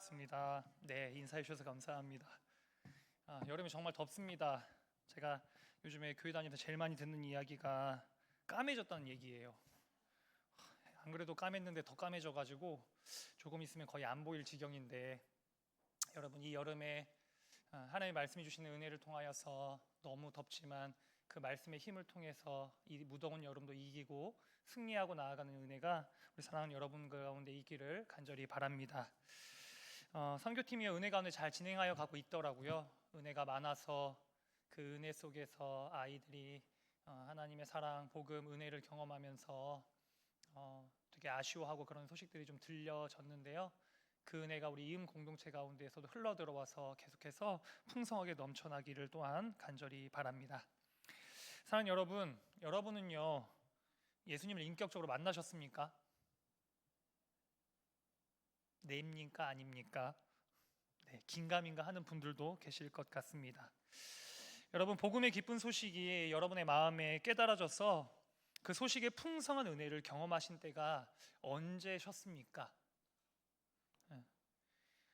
반갑습니다. 네, 인사해 주셔서 감사합니다. 여름이 정말 덥습니다. 제가 요즘에 교회 다니면서 제일 많이 듣는 이야기가 까매졌다는 얘기예요. 안 그래도 까맸는데 더 까매져가지고 조금 있으면 거의 안 보일 지경인데, 여러분 이 여름에 하나님의 말씀이 주시는 은혜를 통하여서 너무 덥지만 그 말씀의 힘을 통해서 이 무더운 여름도 이기고 승리하고 나아가는 은혜가 우리 사랑하는 여러분 가운데 있기를 간절히 바랍니다. 선교팀이 은혜 가운데 잘 진행하여 가고 있더라고요. 은혜가 많아서 그 은혜 속에서 아이들이 하나님의 사랑, 복음, 은혜를 경험하면서 되게 아쉬워하고 그런 소식들이 좀 들려졌는데요. 그 은혜가 우리 이음 공동체 가운데에서도 흘러 들어와서 계속해서 풍성하게 넘쳐나기를 또한 간절히 바랍니다. 사랑하는 여러분, 여러분은요 예수님을 인격적으로 만나셨습니까? 네입니까 아닙니까? 네, 긴가민가 하는 분들도 계실 것 같습니다. 여러분, 복음의 기쁜 소식이 여러분의 마음에 깨달아져서 그 소식의 풍성한 은혜를 경험하신 때가 언제셨습니까?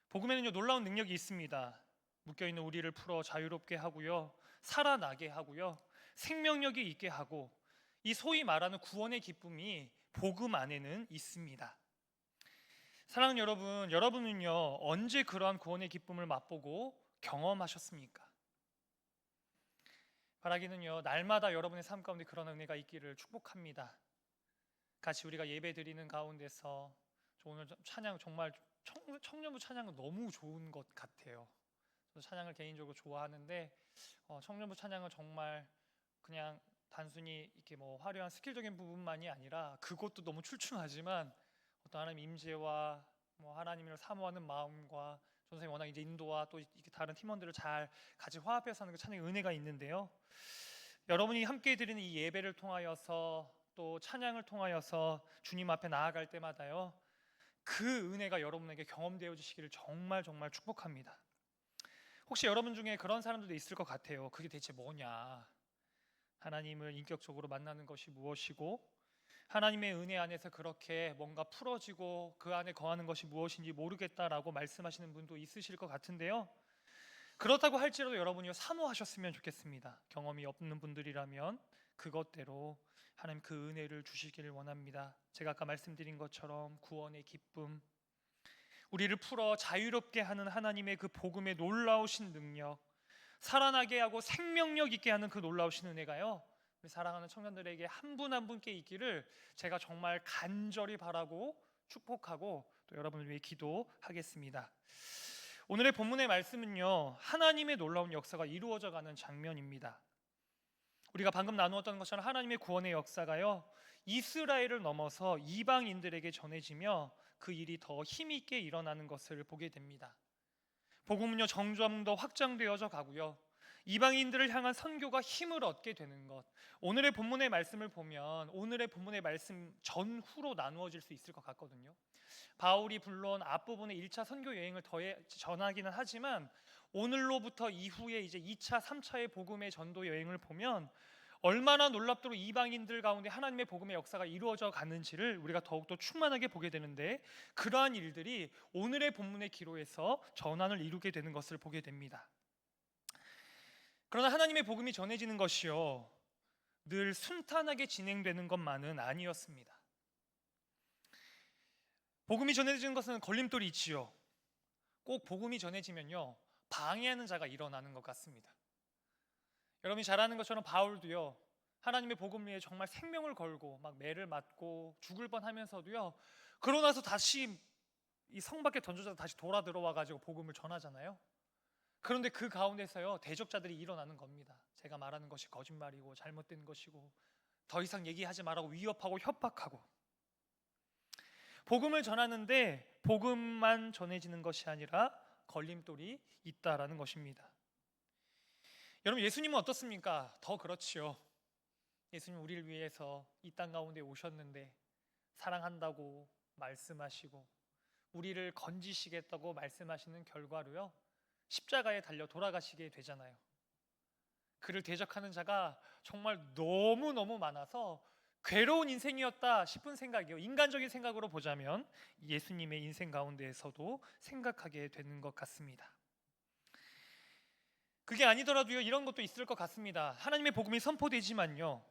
복음에는요 놀라운 능력이 있습니다. 묶여있는 우리를 풀어 자유롭게 하고요, 살아나게 하고요, 생명력이 있게 하고, 이 소위 말하는 구원의 기쁨이 복음 안에는 있습니다. 사랑하는 여러분, 여러분은요 언제 그러한 구원의 기쁨을 맛보고 경험하셨습니까? 바라기는요 날마다 여러분의 삶 가운데 그런 은혜가 있기를 축복합니다. 같이 우리가 예배 드리는 가운데서 오늘 찬양 정말 청년부 찬양은 너무 좋은 것 같아요. 저도 찬양을 개인적으로 좋아하는데 청년부 찬양은 정말 그냥 단순히 이렇게 뭐 화려한 스킬적인 부분만이 아니라 그것도 너무 출중하지만 어떤 하나님 임재와 뭐 하나님을 사모하는 마음과 선생님 워낙 이제 인도와 또 이렇게 다른 팀원들을 잘 같이 화합해서 하는 그 찬양의 은혜가 있는데요. 여러분이 함께 드리는 이 예배를 통하여서 또 찬양을 통하여서 주님 앞에 나아갈 때마다요 그 은혜가 여러분에게 경험되어 주시기를 정말 정말 축복합니다. 혹시 여러분 중에 그런 사람들도 있을 것 같아요. 그게 대체 뭐냐? 하나님을 인격적으로 만나는 것이 무엇이고 하나님의 은혜 안에서 그렇게 뭔가 풀어지고 그 안에 거하는 것이 무엇인지 모르겠다라고 말씀하시는 분도 있으실 것 같은데요. 그렇다고 할지라도 여러분이 사모하셨으면 좋겠습니다. 경험이 없는 분들이라면 그것대로 하나님 그 은혜를 주시기를 원합니다. 제가 아까 말씀드린 것처럼 구원의 기쁨, 우리를 풀어 자유롭게 하는 하나님의 그 복음의 놀라우신 능력, 살아나게 하고 생명력 있게 하는 그 놀라우신 은혜가요 우리 사랑하는 청년들에게 한 분 한 분께 있기를 제가 정말 간절히 바라고 축복하고 또 여러분을 위해 기도하겠습니다. 오늘의 본문의 말씀은요 하나님의 놀라운 역사가 이루어져 가는 장면입니다. 우리가 방금 나누었던 것처럼 하나님의 구원의 역사가요 이스라엘을 넘어서 이방인들에게 전해지며 그 일이 더 힘있게 일어나는 것을 보게 됩니다. 복음은요 점점 더 확장되어져 가고요 이방인들을 향한 선교가 힘을 얻게 되는 것, 오늘의 본문의 말씀을 보면 오늘의 본문의 말씀 전후로 나누어질 수 있을 것 같거든요. 바울이 물론 앞부분에 1차 선교 여행을 전하기는 하지만 오늘로부터 이후에 이제 2차, 3차의 복음의 전도 여행을 보면 얼마나 놀랍도록 이방인들 가운데 하나님의 복음의 역사가 이루어져 가는지를 우리가 더욱더 충만하게 보게 되는데, 그러한 일들이 오늘의 본문의 기로에서 전환을 이루게 되는 것을 보게 됩니다. 그러나 하나님의 복음이 전해지는 것이요 늘 순탄하게 진행되는 것만은 아니었습니다. 복음이 전해지는 것은 걸림돌이 있지요. 꼭 복음이 전해지면요 방해하는 자가 일어나는 것 같습니다. 여러분이 잘 아는 것처럼 바울도요 하나님의 복음 위에 정말 생명을 걸고 막 매를 맞고 죽을 뻔하면서도요 그러고 나서 다시 이 성 밖에 던져져서 다시 돌아 들어와 가지고 복음을 전하잖아요. 그런데 그 가운데서요 대적자들이 일어나는 겁니다. 제가 말하는 것이 거짓말이고 잘못된 것이고 더 이상 얘기하지 말라고 위협하고 협박하고, 복음을 전하는데 복음만 전해지는 것이 아니라 걸림돌이 있다라는 것입니다. 여러분 예수님은 어떻습니까? 더 그렇지요. 예수님 우리를 위해서 이 땅 가운데 오셨는데 사랑한다고 말씀하시고 우리를 건지시겠다고 말씀하시는 결과로요 십자가에 달려 돌아가시게 되잖아요. 그를 대적하는 자가 정말 너무너무 많아서 괴로운 인생이었다 싶은 생각이요. 인간적인 생각으로 보자면 예수님의 인생 가운데에서도 생각하게 되는 것 같습니다. 그게 아니더라도요, 이런 것도 있을 것 같습니다. 하나님의 복음이 선포되지만요,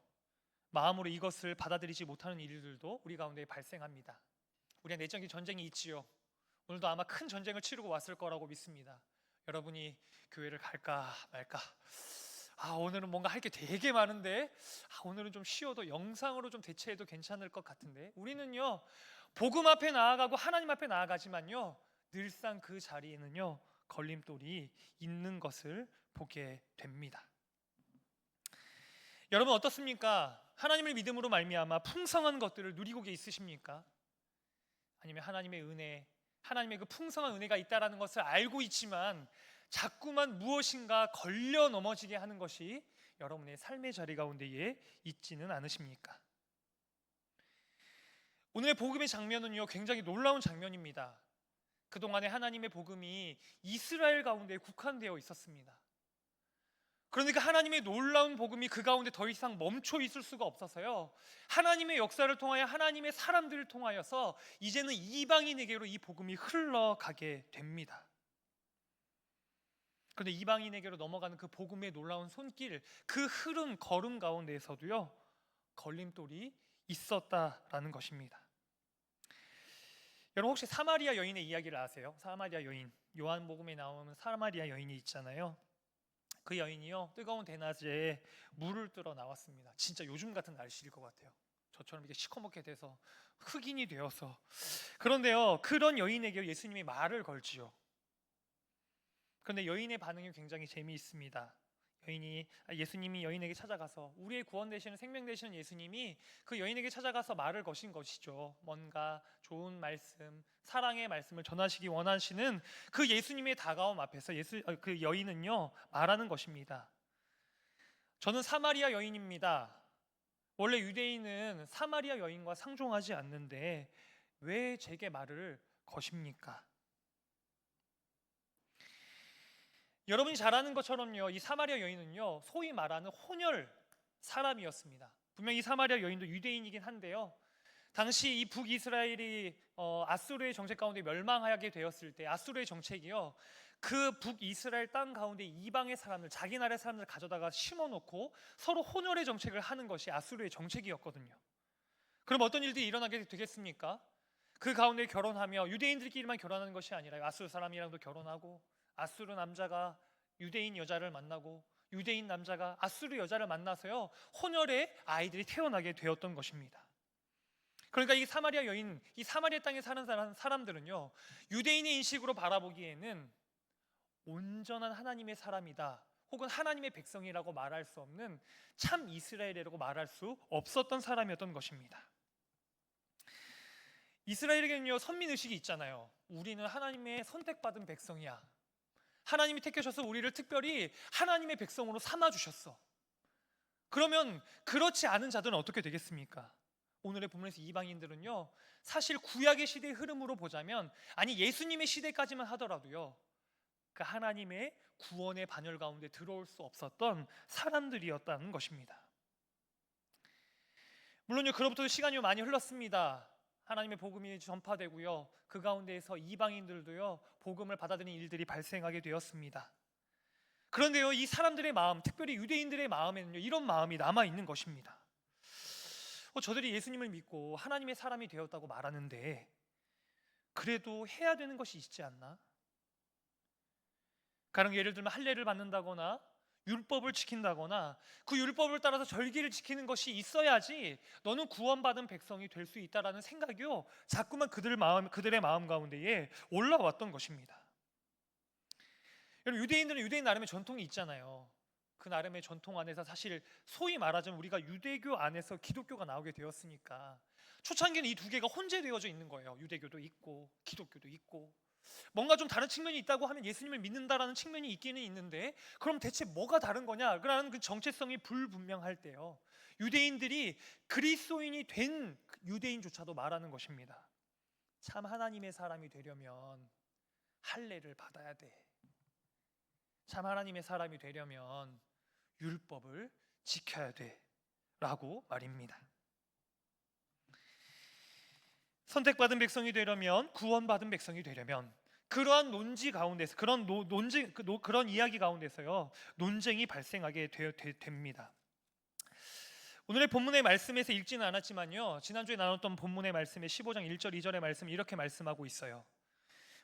마음으로 이것을 받아들이지 못하는 일들도 우리 가운데 발생합니다. 우리가 내적인 전쟁이 있지요. 오늘도 아마 큰 전쟁을 치르고 왔을 거라고 믿습니다. 여러분이 교회를 갈까 말까, 오늘은 뭔가 할 게 되게 많은데, 오늘은 좀 쉬어도 영상으로 좀 대체해도 괜찮을 것 같은데, 우리는요 복음 앞에 나아가고 하나님 앞에 나아가지만요, 늘상 그 자리에는요 걸림돌이 있는 것을 보게 됩니다. 여러분 어떻습니까? 하나님을 믿음으로 말미암아 풍성한 것들을 누리고 있으십니까? 아니면 하나님의 은혜, 하나님의 그 풍성한 은혜가 있다라는 것을 알고 있지만 자꾸만 무엇인가 걸려 넘어지게 하는 것이 여러분의 삶의 자리 가운데에 있지는 않으십니까? 오늘의 복음의 장면은요 굉장히 놀라운 장면입니다. 그동안에 하나님의 복음이 이스라엘 가운데 국한되어 있었습니다. 그러니까 하나님의 놀라운 복음이 그 가운데 더 이상 멈춰 있을 수가 없어서요, 하나님의 역사를 통하여 하나님의 사람들을 통하여서 이제는 이방인에게로 이 복음이 흘러가게 됩니다. 그런데 이방인에게로 넘어가는 그 복음의 놀라운 손길, 그 흐름 걸음 가운데에서도요 걸림돌이 있었다라는 것입니다. 여러분 혹시 사마리아 여인의 이야기를 아세요? 사마리아 여인, 요한복음에 나오는 사마리아 여인이 있잖아요. 그 여인이요 뜨거운 대낮에 물을 뜨러 나왔습니다. 진짜 요즘 같은 날씨일 것 같아요. 저처럼 이렇게 시커멓게 돼서 흑인이 되어서. 그런데요 그런 여인에게 예수님이 말을 걸지요. 그런데 여인의 반응이 굉장히 재미있습니다. 예수님이 여인에게 찾아가서, 우리의 구원 되시는 생명 되시는 예수님이 그 여인에게 찾아가서 말을 거신 것이죠. 뭔가 좋은 말씀, 사랑의 말씀을 전하시기 원하시는 그 예수님의 다가옴 앞에서 그 여인은요 말하는 것입니다. 저는 사마리아 여인입니다. 원래 유대인은 사마리아 여인과 상종하지 않는데 왜 제게 말을 거십니까? 여러분이 잘 아는 것처럼요, 이 사마리아 여인은요 소위 말하는 혼혈 사람이었습니다. 분명히 사마리아 여인도 유대인이긴 한데요, 당시 이 북이스라엘이 아수르의 정책 가운데 멸망하게 되었을 때 아수르의 정책이요 그 북이스라엘 땅 가운데 이방의 사람들, 자기 나라의 사람들 가져다가 심어놓고 서로 혼혈의 정책을 하는 것이 아수르의 정책이었거든요. 그럼 어떤 일들이 일어나게 되겠습니까? 그 가운데 결혼하며 유대인들끼리만 결혼하는 것이 아니라 아수르 사람이랑도 결혼하고, 아수르 남자가 유대인 여자를 만나고 유대인 남자가 아수르 여자를 만나서요 혼혈의 아이들이 태어나게 되었던 것입니다. 그러니까 이 사마리아 여인, 이 사마리아 땅에 사는 사람들은요 유대인의 인식으로 바라보기에는 온전한 하나님의 사람이다, 혹은 하나님의 백성이라고 말할 수 없는 참 이스라엘이라고 말할 수 없었던 사람이었던 것입니다. 이스라엘에게는요 선민의식이 있잖아요. 우리는 하나님의 선택받은 백성이야, 하나님이 택하셔서 우리를 특별히 하나님의 백성으로 삼아주셨어. 그러면 그렇지 않은 자들은 어떻게 되겠습니까? 오늘의 본문에서 이방인들은요 사실 구약의 시대의 흐름으로 보자면, 아니 예수님의 시대까지만 하더라도요 그 하나님의 구원의 반열 가운데 들어올 수 없었던 사람들이었다는 것입니다. 물론요 그로부터 시간이 많이 흘렀습니다. 하나님의 복음이 전파되고요 그 가운데에서 이방인들도요 복음을 받아들이는 일들이 발생하게 되었습니다. 그런데요 이 사람들의 마음, 특별히 유대인들의 마음에는요 이런 마음이 남아 있는 것입니다. 저들이 예수님을 믿고 하나님의 사람이 되었다고 말하는데 그래도 해야 되는 것이 있지 않나? 가령 예를 들면 할례를 받는다거나 율법을 지킨다거나 그 율법을 따라서 절기를 지키는 것이 있어야지 너는 구원받은 백성이 될 수 있다라는 생각이요 자꾸만 그들의 마음 가운데에 올라왔던 것입니다. 여러분 유대인들은 유대인 나름의 전통이 있잖아요. 그 나름의 전통 안에서 사실 소위 말하자면 우리가 유대교 안에서 기독교가 나오게 되었으니까 초창기는 이 두 개가 혼재되어져 있는 거예요. 유대교도 있고 기독교도 있고, 뭔가 좀 다른 측면이 있다고 하면 예수님을 믿는다라는 측면이 있기는 있는데 그럼 대체 뭐가 다른 거냐? 그러는 그 정체성이 불분명할 때요 유대인들이 그리스도인이 된 유대인조차도 말하는 것입니다. 참 하나님의 사람이 되려면 할례를 받아야 돼. 참 하나님의 사람이 되려면 율법을 지켜야 돼 라고 말입니다. 선택받은 백성이 되려면, 구원받은 백성이 되려면 그러한 논지 가운데서, 그런 이야기 가운데서요 논쟁이 발생하게 됩니다. 오늘의 본문의 말씀에서 읽지는 않았지만요, 지난주에 나눴던 본문의 말씀에 15장 1절 2절의 말씀 이렇게 말씀하고 있어요.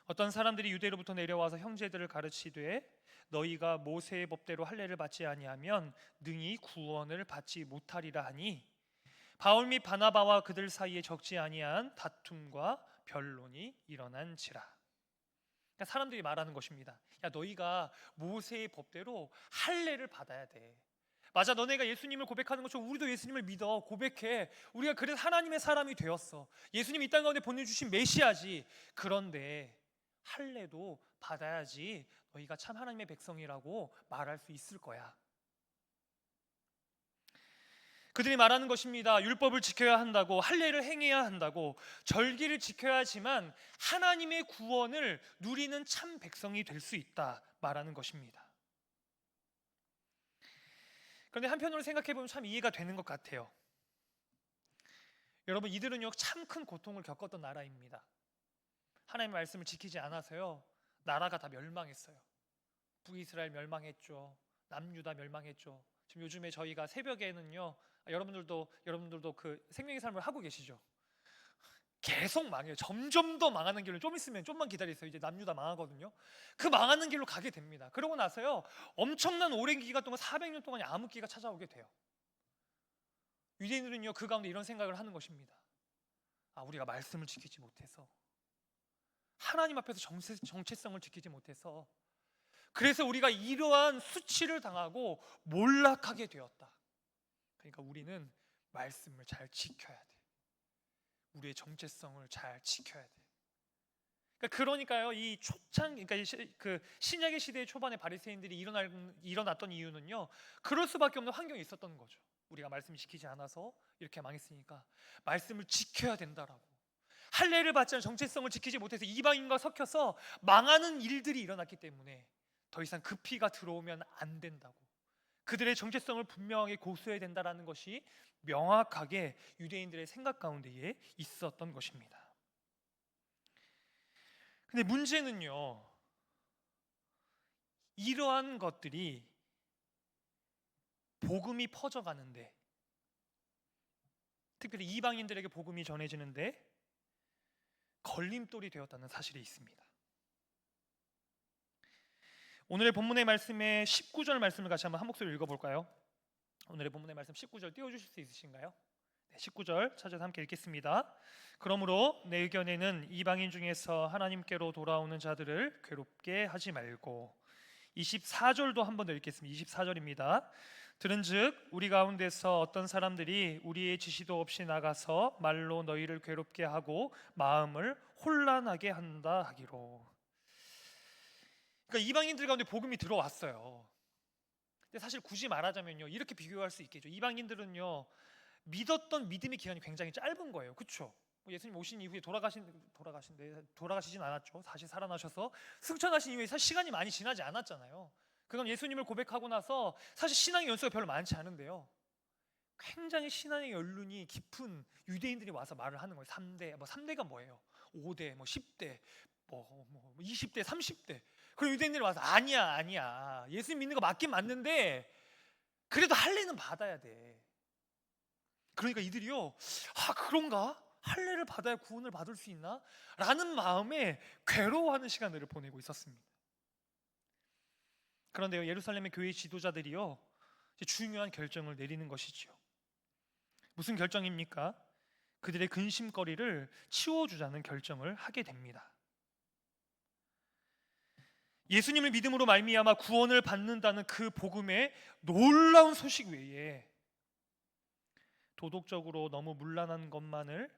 어떤 사람들이 유대로부터 내려와서 형제들을 가르치되 너희가 모세의 법대로 할례를 받지 아니하면 능히 구원을 받지 못하리라 하니 바울 및 바나바와 그들 사이에 적지 아니한 다툼과 변론이 일어난지라. 그러니까 사람들이 말하는 것입니다. 야, 너희가 모세의 법대로 할례를 받아야 돼. 맞아, 너네가 예수님을 고백하는 것처럼 우리도 예수님을 믿어, 고백해. 우리가 그래서 하나님의 사람이 되었어. 예수님이 이 땅 가운데 보내주신 메시아지. 그런데 할례도 받아야지 너희가 참 하나님의 백성이라고 말할 수 있을 거야. 그들이 말하는 것입니다. 율법을 지켜야 한다고, 할례를 행해야 한다고, 절기를 지켜야 하지만 하나님의 구원을 누리는 참 백성이 될 수 있다 말하는 것입니다. 그런데 한편으로 생각해보면 참 이해가 되는 것 같아요. 여러분, 이들은요 참 큰 고통을 겪었던 나라입니다. 하나님의 말씀을 지키지 않아서요 나라가 다 멸망했어요. 북이스라엘 멸망했죠. 남유다 멸망했죠. 지금 요즘에 저희가 새벽에는요, 여러분들도 그 생명의 삶을 하고 계시죠. 계속 망해요. 점점 더 망하는 길로, 좀 있으면, 좀만 기다리세요. 이제 남유다 망하거든요. 그 망하는 길로 가게 됩니다. 그러고 나서요 엄청난 오랜 기간 동안 400년 동안 암흑기가 찾아오게 돼요. 유대인들은요 그 가운데 이런 생각을 하는 것입니다. 아, 우리가 말씀을 지키지 못해서, 하나님 앞에서 정체성을 지키지 못해서, 그래서 우리가 이러한 수치를 당하고 몰락하게 되었다. 그러니까 우리는 말씀을 잘 지켜야 돼. 우리의 정체성을 잘 지켜야 돼. 그러니까요 이 그 신약의 시대의 초반에 바리새인들이 일어났던 이유는요 그럴 수밖에 없는 환경이 있었던 거죠. 우리가 말씀을 지키지 않아서 이렇게 망했으니까 말씀을 지켜야 된다라고, 할례를 받지 않은 정체성을 지키지 못해서 이방인과 섞여서 망하는 일들이 일어났기 때문에 더 이상 그 피가 들어오면 안 된다고, 그들의 정체성을 분명하게 고수해야 된다라는 것이 명확하게 유대인들의 생각 가운데에 있었던 것입니다. 근데 문제는요, 이러한 것들이 복음이 퍼져가는데, 특별히 이방인들에게 복음이 전해지는데 걸림돌이 되었다는 사실이 있습니다. 오늘의 본문의 말씀의 19절 말씀을 같이 한번 한 목소리로 읽어볼까요? 오늘의 본문의 말씀 19절 띄워주실 수 있으신가요? 네, 19절 찾아서 함께 읽겠습니다. 그러므로 내 의견에는 이방인 중에서 하나님께로 돌아오는 자들을 괴롭게 하지 말고, 24절도 한 번 더 읽겠습니다. 24절입니다. 들은즉 우리 가운데서 어떤 사람들이 우리의 지시도 없이 나가서 말로 너희를 괴롭게 하고 마음을 혼란하게 한다 하기로. 그러니까 이방인들 가운데 복음이 들어왔어요. 근데 사실 굳이 말하자면요 이렇게 비교할 수 있겠죠. 이방인들은요 믿었던 믿음의 기간이 굉장히 짧은 거예요. 그렇죠? 예수님 오신 이후에 돌아가시진 않았죠. 다시 살아나셔서 승천하신 이후에 사실 시간이 많이 지나지 않았잖아요. 그건 예수님을 고백하고 나서 사실 신앙의 연수가 별로 많지 않은데요, 굉장히 신앙의 연륜이 깊은 유대인들이 와서 말을 하는 거예요. 3대, 3대가 뭐예요? 5대, 10대, 20대, 30대. 그럼 유대인들이 와서 아니야. 예수님 믿는 거 맞긴 맞는데 그래도 할례는 받아야 돼. 그러니까 이들이요, 그런가? 할례를 받아야 구원을 받을 수 있나? 라는 마음에 괴로워하는 시간들을 보내고 있었습니다. 그런데요, 예루살렘의 교회 지도자들이요 중요한 결정을 내리는 것이죠. 무슨 결정입니까? 그들의 근심거리를 치워주자는 결정을 하게 됩니다. 예수님을 믿음으로 말미암아 구원을 받는다는 그 복음의 놀라운 소식 외에 도덕적으로 너무 문란한 것만을,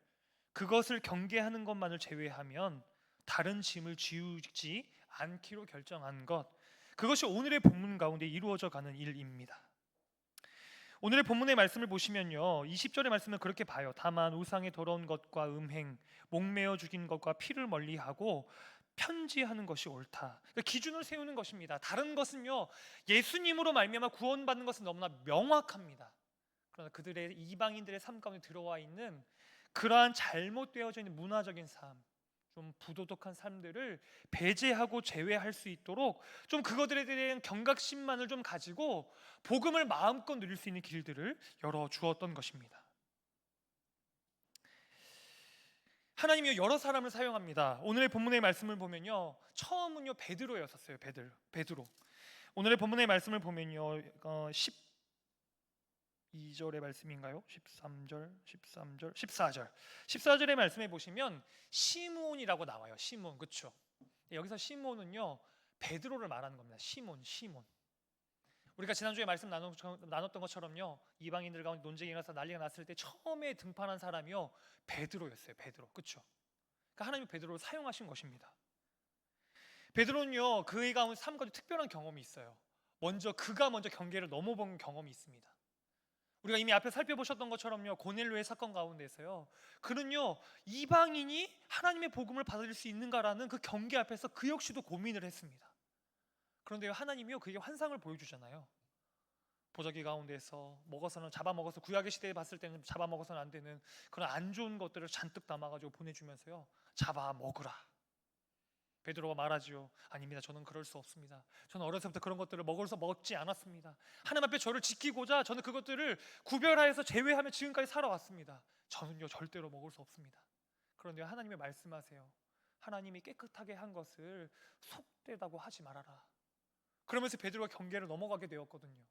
그것을 경계하는 것만을 제외하면 다른 짐을 지우지 않기로 결정한 것, 그것이 오늘의 본문 가운데 이루어져 가는 일입니다. 오늘의 본문의 말씀을 보시면요 20절의 말씀은 그렇게 봐요. 다만 우상의 더러운 것과 음행, 목매어 죽인 것과 피를 멀리하고 편지하는 것이 옳다. 그러니까 기준을 세우는 것입니다. 다른 것은요 예수님으로 말미암아 구원받는 것은 너무나 명확합니다. 그러나 그들의, 이방인들의 삶 가운데 들어와 있는 그러한 잘못되어져 있는 문화적인 삶, 좀 부도덕한 삶들을 배제하고 제외할 수 있도록 좀 그것들에 대한 경각심만을 좀 가지고 복음을 마음껏 누릴 수 있는 길들을 열어 주었던 것입니다. 하나님이 여러 사람을 사용합니다. 오늘의 본문의 말씀을 보면요, 처음은요 베드로였었어요. 베드로. 오늘의 본문의 말씀을 보면요, 12절의 말씀인가요? 13절, 13절, 14절. 14절의 말씀에 보시면 시므온이라고 나와요. 시므온, 그렇죠? 여기서 시므온은요 베드로를 말하는 겁니다. 시몬. 우리가 지난주에 말씀 나눴던 것처럼요, 이방인들 가운데 논쟁이 일어나서 난리가 났을 때 처음에 등판한 사람이요 베드로였어요. 베드로, 그렇죠? 그러니까 하나님이 베드로를 사용하신 것입니다. 베드로는요 그의 가운데 삶 가운데 특별한 경험이 있어요. 그가 먼저 경계를 넘어본 경험이 있습니다. 우리가 이미 앞에 살펴보셨던 것처럼요, 고넬료의 사건 가운데서요, 그는요 이방인이 하나님의 복음을 받을 수 있는가라는 그 경계 앞에서 그 역시도 고민을 했습니다. 그런데요 하나님이요 그에게 환상을 보여주잖아요. 보자기 가운데서 잡아먹어서, 구약의 시대에 봤을 때는 잡아먹어서는 안 되는 그런 안 좋은 것들을 잔뜩 담아가지고 보내주면서요, 잡아먹으라. 베드로가 말하지요. 아닙니다. 저는 그럴 수 없습니다. 저는 어렸을 때부터 그런 것들을 먹지 않았습니다. 하나님 앞에 저를 지키고자 저는 그것들을 구별하여서 제외하며 지금까지 살아왔습니다. 저는요 절대로 먹을 수 없습니다. 그런데 하나님이 말씀하세요. 하나님이 깨끗하게 한 것을 속되다고 하지 말아라. 그러면서 베드로가 경계를 넘어가게 되었거든요.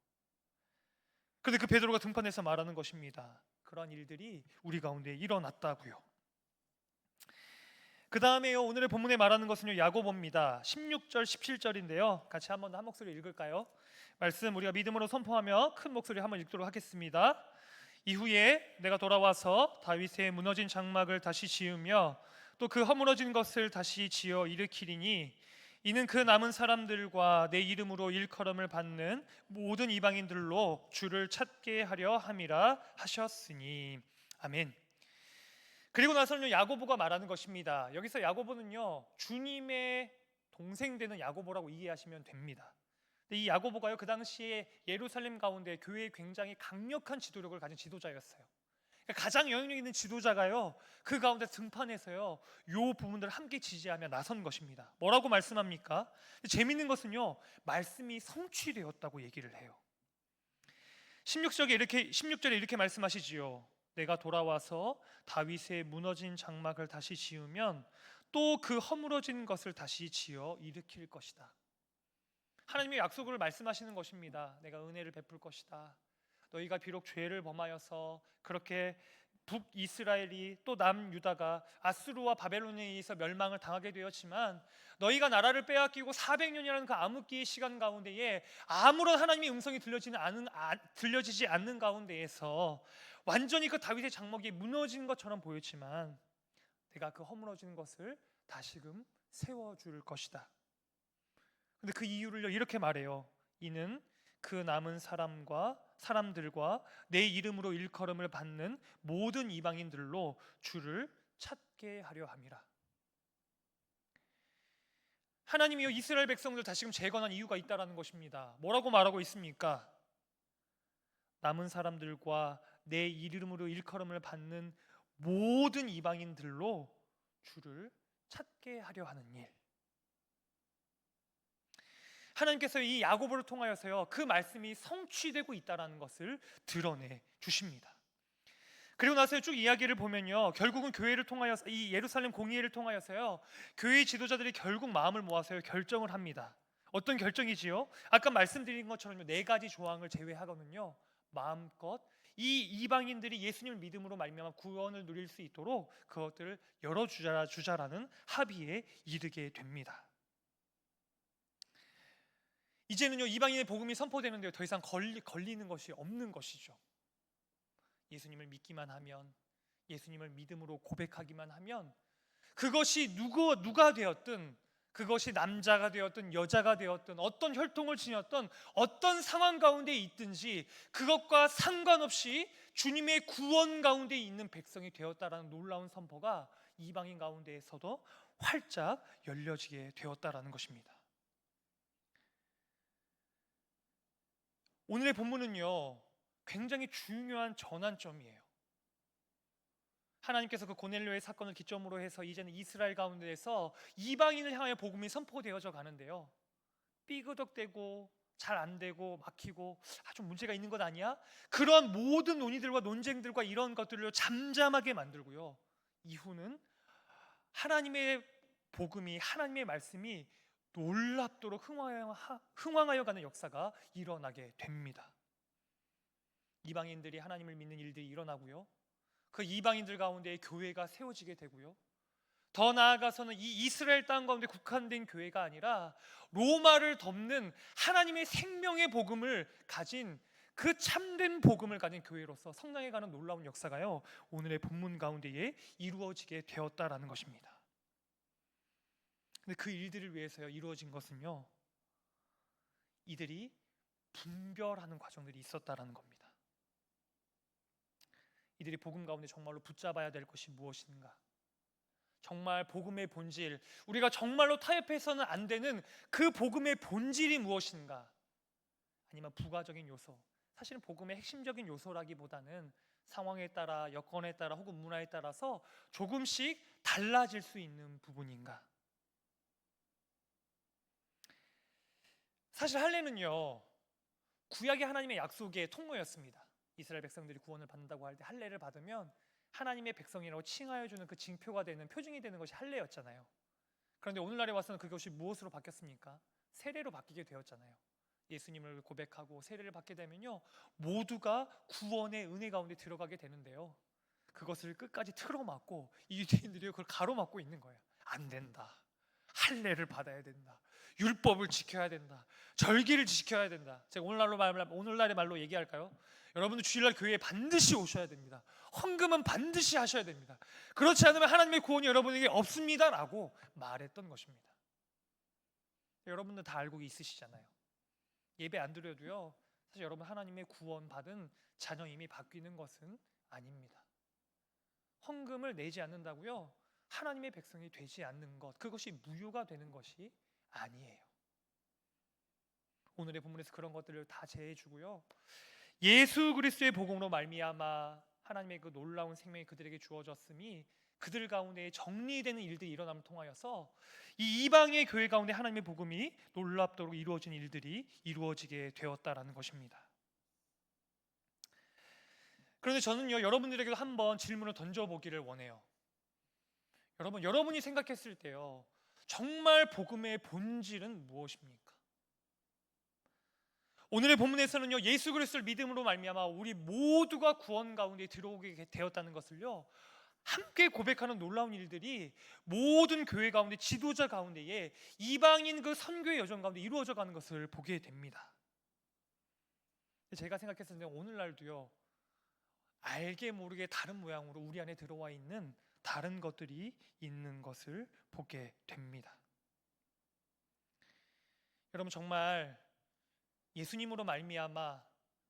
그런데 그 베드로가 등판해서 말하는 것입니다. 그러한 일들이 우리 가운데 일어났다고요. 그 다음에요 오늘의 본문에 말하는 것은요 야고보입니다. 16절 17절인데요 같이 한 번 더 한 목소리 읽을까요? 말씀 우리가 믿음으로 선포하며 큰 목소리 한번 읽도록 하겠습니다. 이후에 내가 돌아와서 다윗의 무너진 장막을 다시 지으며 또 그 허물어진 것을 다시 지어 일으키리니 이는 그 남은 사람들과 내 이름으로 일컬음을 받는 모든 이방인들로 주를 찾게 하려 함이라 하셨으니. 아멘. 그리고 나서는 야고보가 말하는 것입니다. 여기서 야고보는요 주님의 동생 되는 야고보라고 이해하시면 됩니다. 근데 이 야고보가요 그 당시에 예루살렘 가운데 교회에 굉장히 강력한 지도력을 가진 지도자였어요. 그러니까 가장 영향력 있는 지도자가요 그 가운데 등판해서요 요 부분들을 함께 지지하며 나선 것입니다. 뭐라고 말씀합니까? 재밌는 것은요 말씀이 성취되었다고 얘기를 해요. 16절에 이렇게 말씀하시지요. 내가 돌아와서 다윗의 무너진 장막을 다시 지으면 또 그 허물어진 것을 다시 지어 일으킬 것이다. 하나님의 약속을 말씀하시는 것입니다. 내가 은혜를 베풀 것이다. 너희가 비록 죄를 범하여서 그렇게 북이스라엘이 또 남유다가 아수르와 바벨론에 의해서 멸망을 당하게 되었지만 너희가 나라를 빼앗기고 400년이라는 그 암흑기의 시간 가운데에 아무런 하나님의 음성이 들려지지 않는 가운데에서 완전히 그 다윗의 장막이 무너진 것처럼 보였지만 내가 그 허물어진 것을 다시금 세워줄 것이다. 근데 그 이유를 이렇게 말해요. 이는 그 남은 사람들과 내 이름으로 일컬음을 받는 모든 이방인들로 주를 찾게 하려 함이라. 하나님이요 이스라엘 백성들 다시금 재건한 이유가 있다라는 것입니다. 뭐라고 말하고 있습니까? 남은 사람들과 내 이름으로 일컬음을 받는 모든 이방인들로 주를 찾게 하려 하는 일. 하나님께서 이 야고보를 통하여서요 그 말씀이 성취되고 있다는 것을 드러내 주십니다. 그리고 나서 쭉 이야기를 보면요 결국은 교회를 통하여서 이 예루살렘 공의회를 통하여서요 교회 지도자들이 결국 마음을 모아서요 결정을 합니다. 어떤 결정이지요? 아까 말씀드린 것처럼 4가지 조항을 제외하거든요 마음껏 이 이방인들이 예수님을 믿음으로 말미암아 구원을 누릴 수 있도록 그것들을 열어주자라는 합의에 이르게 됩니다. 이제는요 이방인의 복음이 선포되는데요 더 이상 걸리는 것이 없는 것이죠. 예수님을 믿기만 하면, 예수님을 믿음으로 고백하기만 하면 그것이 누가 되었든, 그것이 남자가 되었든 여자가 되었든 어떤 혈통을 지녔든 어떤 상황 가운데 있든지 그것과 상관없이 주님의 구원 가운데 있는 백성이 되었다라는 놀라운 선포가 이방인 가운데에서도 활짝 열려지게 되었다라는 것입니다. 오늘의 본문은요 굉장히 중요한 전환점이에요. 하나님께서 그 고넬료의 사건을 기점으로 해서 이제는 이스라엘 가운데에서 이방인을 향하여 복음이 선포되어져 가는데요, 삐그덕대고 잘 안 되고 막히고 좀 문제가 있는 것 아니야? 그런 모든 논의들과 논쟁들과 이런 것들을 잠잠하게 만들고요, 이후는 하나님의 복음이, 하나님의 말씀이 놀랍도록 흥왕하여 가는 역사가 일어나게 됩니다. 이방인들이 하나님을 믿는 일들이 일어나고요, 그 이방인들 가운데 교회가 세워지게 되고요, 더 나아가서는 이 이스라엘 땅 가운데 국한된 교회가 아니라 로마를 덮는 하나님의 생명의 복음을 가진, 그 참된 복음을 가진 교회로서 성장해가는 놀라운 역사가요, 오늘의 본문 가운데에 이루어지게 되었다라는 것입니다. 근데 그 일들을 위해서 이루어진 것은요, 이들이 분별하는 과정들이 있었다라는 겁니다. 이들이 복음 가운데 정말로 붙잡아야 될 것이 무엇인가? 정말 복음의 본질, 우리가 정말로 타협해서는 안 되는 그 복음의 본질이 무엇인가? 아니면 부가적인 요소, 사실은 복음의 핵심적인 요소라기보다는 상황에 따라, 여건에 따라 혹은 문화에 따라서 조금씩 달라질 수 있는 부분인가? 사실 할례는요, 구약의 하나님의 약속의 통로였습니다. 이스라엘 백성들이 구원을 받는다고 할 때 할례를 받으면 하나님의 백성이라고 칭하여 주는 그 징표가 되는, 표징이 되는 것이 할례였잖아요. 그런데 오늘날에 와서는 그것이 무엇으로 바뀌었습니까? 세례로 바뀌게 되었잖아요. 예수님을 고백하고 세례를 받게 되면요, 모두가 구원의 은혜 가운데 들어가게 되는데요, 그것을 끝까지 틀어막고 이 유대인들이 그걸 가로막고 있는 거예요. 안 된다. 할례를 받아야 된다. 율법을 지켜야 된다. 절기를 지켜야 된다. 제가 오늘날의 말로 얘기할까요? 여러분들 주일날 교회에 반드시 오셔야 됩니다. 헌금은 반드시 하셔야 됩니다. 그렇지 않으면 하나님의 구원이 여러분에게 없습니다라고 말했던 것입니다. 여러분들 다 알고 있으시잖아요. 예배 안 드려도요, 사실 여러분 하나님의 구원 받은 자녀임이 바뀌는 것은 아닙니다. 헌금을 내지 않는다고요, 하나님의 백성이 되지 않는 것, 그것이 무효가 되는 것이 아니에요. 오늘의 본문에서 그런 것들을 다 제해주고요, 예수 그리스도의 복음으로 말미암아 하나님의 그 놀라운 생명이 그들에게 주어졌음이 그들 가운데 정리되는 일들이 일어남을 통하여서 이 이방의 교회 가운데 하나님의 복음이 놀랍도록 이루어진 일들이 이루어지게 되었다라는 것입니다. 그런데 저는요, 여러분들에게도 한번 질문을 던져보기를 원해요. 여러분이 생각했을 때요, 정말 복음의 본질은 무엇입니까? 오늘의 본문에서는요, 예수 그리스도를 믿음으로 말미암아 우리 모두가 구원 가운데 들어오게 되었다는 것을요, 함께 고백하는 놀라운 일들이 모든 교회 가운데, 지도자 가운데에 이방인 그 선교의 여정 가운데 이루어져 가는 것을 보게 됩니다. 제가 생각했을 때 오늘날도요, 알게 모르게 다른 모양으로 우리 안에 들어와 있는 다른 것들이 있는 것을 보게 됩니다. 여러분, 정말 예수님으로 말미암아,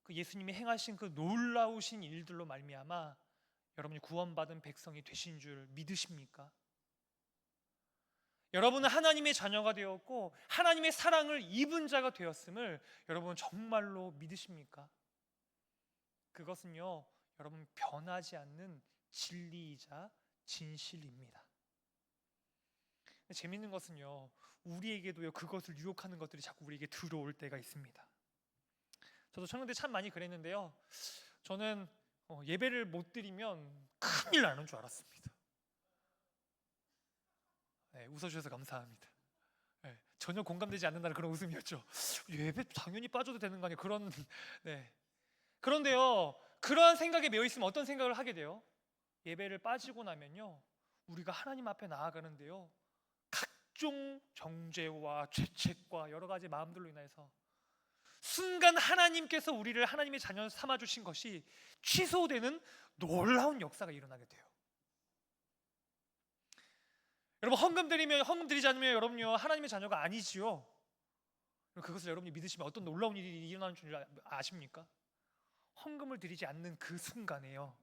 그 예수님이 행하신 그 놀라우신 일들로 말미암아 여러분이 구원받은 백성이 되신 줄 믿으십니까? 여러분은 하나님의 자녀가 되었고 하나님의 사랑을 입은 자가 되었음을 여러분 정말로 믿으십니까? 그것은요, 여러분 변하지 않는 진리이자 진실입니다. 재밌는 것은요, 우리에게도요, 그것을 유혹하는 것들이 자꾸 우리에게 들어올 때가 있습니다. 저도 청년때 참 많이 그랬는데요, 저는 예배를 못 드리면 큰일 나는 줄 알았습니다. 네, 웃어주셔서 감사합니다. 네, 전혀 공감되지 않는다는 그런 웃음이었죠. 예배 당연히 빠져도 되는 거 아니에요? 그런 네. 그런데요, 그러한 생각에 매여 있으면 어떤 생각을 하게 돼요? 예배를 빠지고 나면요, 우리가 하나님 앞에 나아가는데요, 각종 정죄와 죄책과 여러 가지 마음들로 인해서 순간 하나님께서 우리를 하나님의 자녀 삼아주신 것이 취소되는 놀라운 역사가 일어나게 돼요. 여러분, 헌금 드리지 않으면 여러분요, 하나님의 자녀가 아니지요. 그것을 여러분이 믿으시면 어떤 놀라운 일이 일어나는 줄 아십니까? 헌금을 드리지 않는 그 순간에요,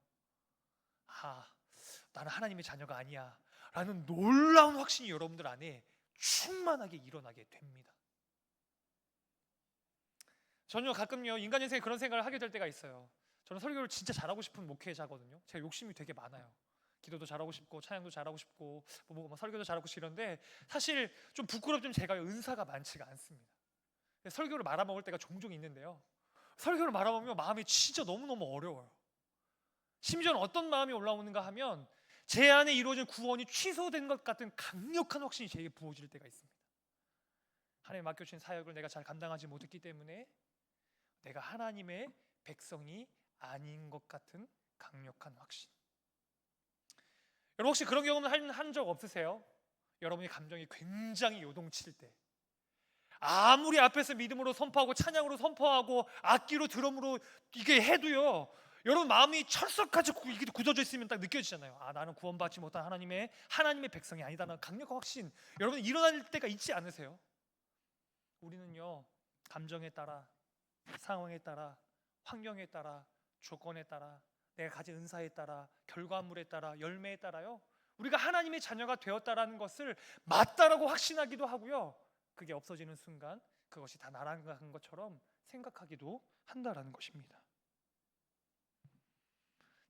나는 하나님의 자녀가 아니야 라는 놀라운 확신이 여러분들 안에 충만하게 일어나게 됩니다. 저는요, 가끔요, 인간 인생에 그런 생각을 하게 될 때가 있어요. 저는 설교를 진짜 잘하고 싶은 목회자거든요. 제가 욕심이 되게 많아요. 기도도 잘하고 싶고 찬양도 잘하고 싶고 설교도 잘하고 싶고 이런데 사실 좀 부끄럽지만 제가 은사가 많지가 않습니다. 설교를 말아먹을 때가 종종 있는데요. 설교를 말아먹으면 마음이 진짜 너무너무 어려워요. 심지어는 어떤 마음이 올라오는가 하면 제 안에 이루어진 구원이 취소된 것 같은 강력한 확신이 제게 부어질 때가 있습니다. 하나님 맡겨주신 사역을 내가 잘 감당하지 못했기 때문에 내가 하나님의 백성이 아닌 것 같은 강력한 확신. 여러분 혹시 그런 경험을 한 적 없으세요? 여러분의 감정이 굉장히 요동칠 때, 아무리 앞에서 믿음으로 선포하고 찬양으로 선포하고 악기로 드럼으로 이게 해도요, 여러분 마음이 철석같이 굳어져 있으면 딱 느껴지잖아요. 아, 나는 구원받지 못한 하나님의 백성이 아니다라는 강력한 확신, 여러분 일어날 때가 있지 않으세요? 우리는요, 감정에 따라, 상황에 따라, 환경에 따라, 조건에 따라, 내가 가진 은사에 따라, 결과물에 따라, 열매에 따라요, 우리가 하나님의 자녀가 되었다라는 것을 맞다라고 확신하기도 하고요, 그게 없어지는 순간 그것이 다 날아간 것처럼 생각하기도 한다라는 것입니다.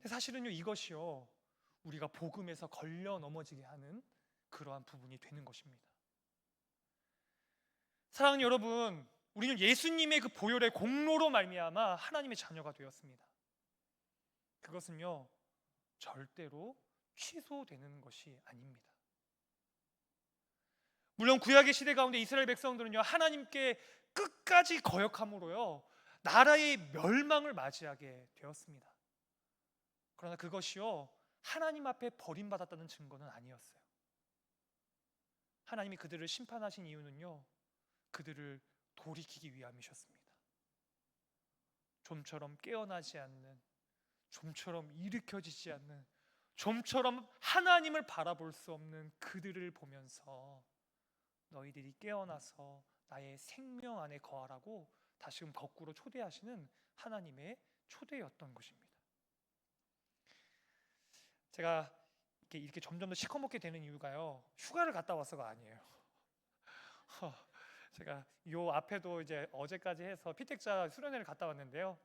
사실은요, 이것이요, 우리가 복음에서 걸려 넘어지게 하는 그러한 부분이 되는 것입니다. 사랑하는 여러분, 우리는 예수님의 그 보혈의 공로로 말미암아 하나님의 자녀가 되었습니다. 그것은요, 절대로 취소되는 것이 아닙니다. 물론 구약의 시대 가운데 이스라엘 백성들은요, 하나님께 끝까지 거역함으로요, 나라의 멸망을 맞이하게 되었습니다. 그러나 그것이요, 하나님 앞에 버림받았다는 증거는 아니었어요. 하나님이 그들을 심판하신 이유는요, 그들을 돌이키기 위함이셨습니다. 좀처럼 깨어나지 않는, 좀처럼 일으켜지지 않는, 좀처럼 하나님을 바라볼 수 없는 그들을 보면서 너희들이 깨어나서 나의 생명 안에 거하라고 다시금 거꾸로 초대하시는 하나님의 초대였던 것입니다. 제가 이렇게 점점 더 시커멓게 되는 이유가요, 휴가를 갔다 와서가 아니에요. 제가 요 앞에도 이제 어제까지 해서 피택자 수련회를 갔다 왔는데요,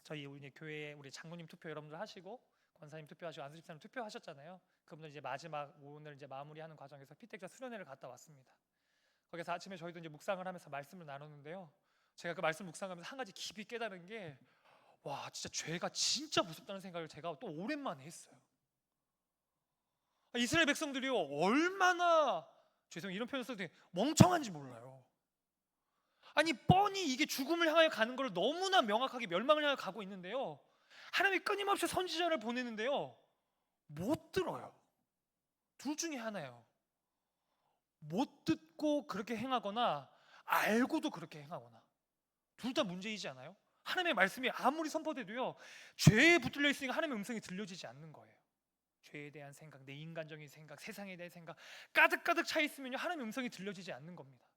저희 우리 교회 우리 장로님 투표 여러분들 하시고 권사님 투표하시고 안수집사님 투표하셨잖아요. 그분들 이제 마지막 오늘 이제 마무리하는 과정에서 피택자 수련회를 갔다 왔습니다. 거기서 아침에 저희도 이제 묵상을 하면서 말씀을 나눴는데요, 제가 그 말씀 묵상하면서 한 가지 깊이 깨달은 게, 와, 진짜 죄가 진짜 무섭다는 생각을 제가 또 오랜만에 했어요. 이스라엘 백성들이요, 얼마나, 죄송해요 이런 표현 써도 되게 멍청한지 몰라요. 아니 뻔히 이게 죽음을 향하여 가는 걸 너무나 명확하게 멸망을 향해 가고 있는데요, 하나님이 끊임없이 선지자를 보내는데요, 못 들어요. 둘 중에 하나예요. 못 듣고 그렇게 행하거나 알고도 그렇게 행하거나, 둘 다 문제이지 않아요? 하나님의 말씀이 아무리 선포돼도요, 죄에 붙들려 있으니까 하나님의 음성이 들려지지 않는 거예요. 죄에 대한 생각, 내 인간적인 생각, 세상에 대한 생각 가득가득 차 있으면요, 하나님의 음성이 들려지지 않는 겁니다.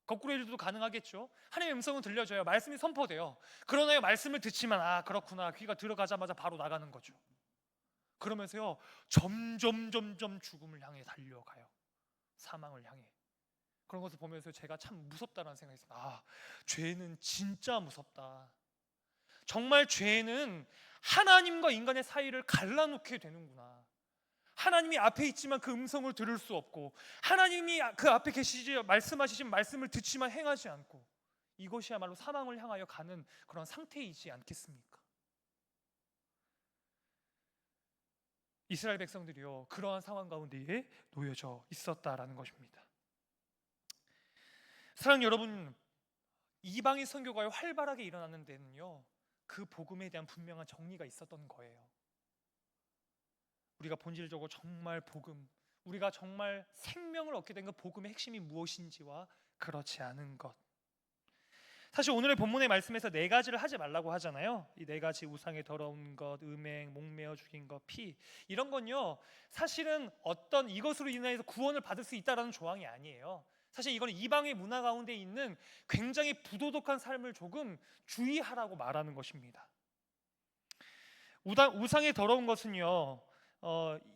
거꾸로 해도 가능하겠죠. 하나님의 음성은 들려져요. 말씀이 선포돼요. 그러나요, 말씀을 듣지만 아 그렇구나, 귀가 들어가자마자 바로 나가는 거죠. 그러면서요, 점점 죽음을 향해 달려가요. 사망을 향해. 그런 것을 보면서 제가 참 무섭다는 생각이 있어요. 아, 죄는 진짜 무섭다. 정말 죄는 하나님과 인간의 사이를 갈라놓게 되는구나. 하나님이 앞에 있지만 그 음성을 들을 수 없고, 하나님이 그 앞에 계시지 말씀하시신 말씀을 듣지만 행하지 않고, 이것이야말로 사망을 향하여 가는 그런 상태이지 않겠습니까? 이스라엘 백성들이요, 그러한 상황 가운데에 놓여져 있었다라는 것입니다. 사랑하는 여러분, 이방인 선교가 활발하게 일어나는 데는요, 그 복음에 대한 분명한 정리가 있었던 거예요. 우리가 본질적으로 정말 복음, 우리가 정말 생명을 얻게 된 그 복음의 핵심이 무엇인지와 그렇지 않은 것. 사실 오늘의 본문의 말씀에서 네 가지를 하지 말라고 하잖아요. 이 네 가지, 우상의 더러운 것, 음행, 목매어 죽인 것, 피, 이런 건요, 사실은 어떤 이것으로 인해서 구원을 받을 수 있다라는 조항이 아니에요. 사실 이건 이방의 문화 가운데 있는 굉장히 부도덕한 삶을 조금 주의하라고 말하는 것입니다. 우상의 더러운 것은요,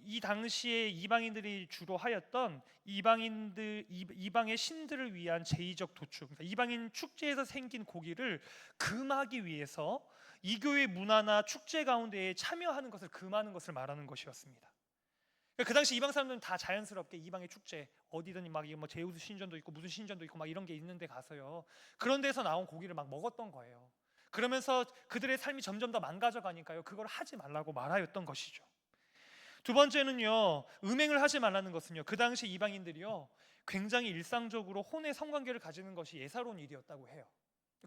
이 당시에 이방인들이 주로 하였던 이방의 신들을 위한 제의적 도축, 그러니까 이방인 축제에서 생긴 고기를 금하기 위해서 이교의 문화나 축제 가운데에 참여하는 것을 금하는 것을 말하는 것이었습니다. 그러니까 그 당시 이방 사람들은 다 자연스럽게 이방의 축제 어디든 막 이거 뭐 제우스 신전도 있고 무슨 신전도 있고 막 이런 게 있는데 가서요. 그런 데서 나온 고기를 막 먹었던 거예요. 그러면서 그들의 삶이 점점 더 망가져 가니까요. 그걸 하지 말라고 말하였던 것이죠. 두 번째는요. 음행을 하지 말라는 것은요. 그 당시 이방인들이요. 굉장히 일상적으로 혼의 성관계를 가지는 것이 예사로운 일이었다고 해요.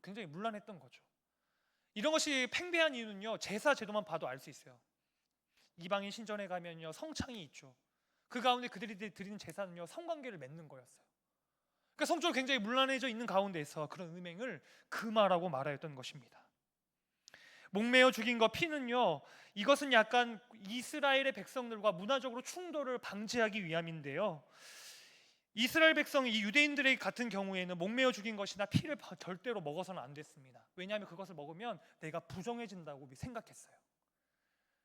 굉장히 문란했던 거죠. 이런 것이 팽배한 이유는요. 제사 제도만 봐도 알 수 있어요. 이방인 신전에 가면요. 성창이 있죠. 그 가운데 그들이 드리는 제사는요. 성관계를 맺는 거였어요. 그러니까 성적으로 굉장히 문란해져 있는 가운데서 그런 음행을 금하라고 말하였던 것입니다. 목매어 죽인 것 피는요. 이것은 약간 이스라엘의 백성들과 문화적으로 충돌을 방지하기 위함인데요. 이스라엘 백성이 이 유대인들의 같은 경우에는 목매어 죽인 것이나 피를 절대로 먹어서는 안 됐습니다. 왜냐하면 그것을 먹으면 내가 부정해진다고 생각했어요.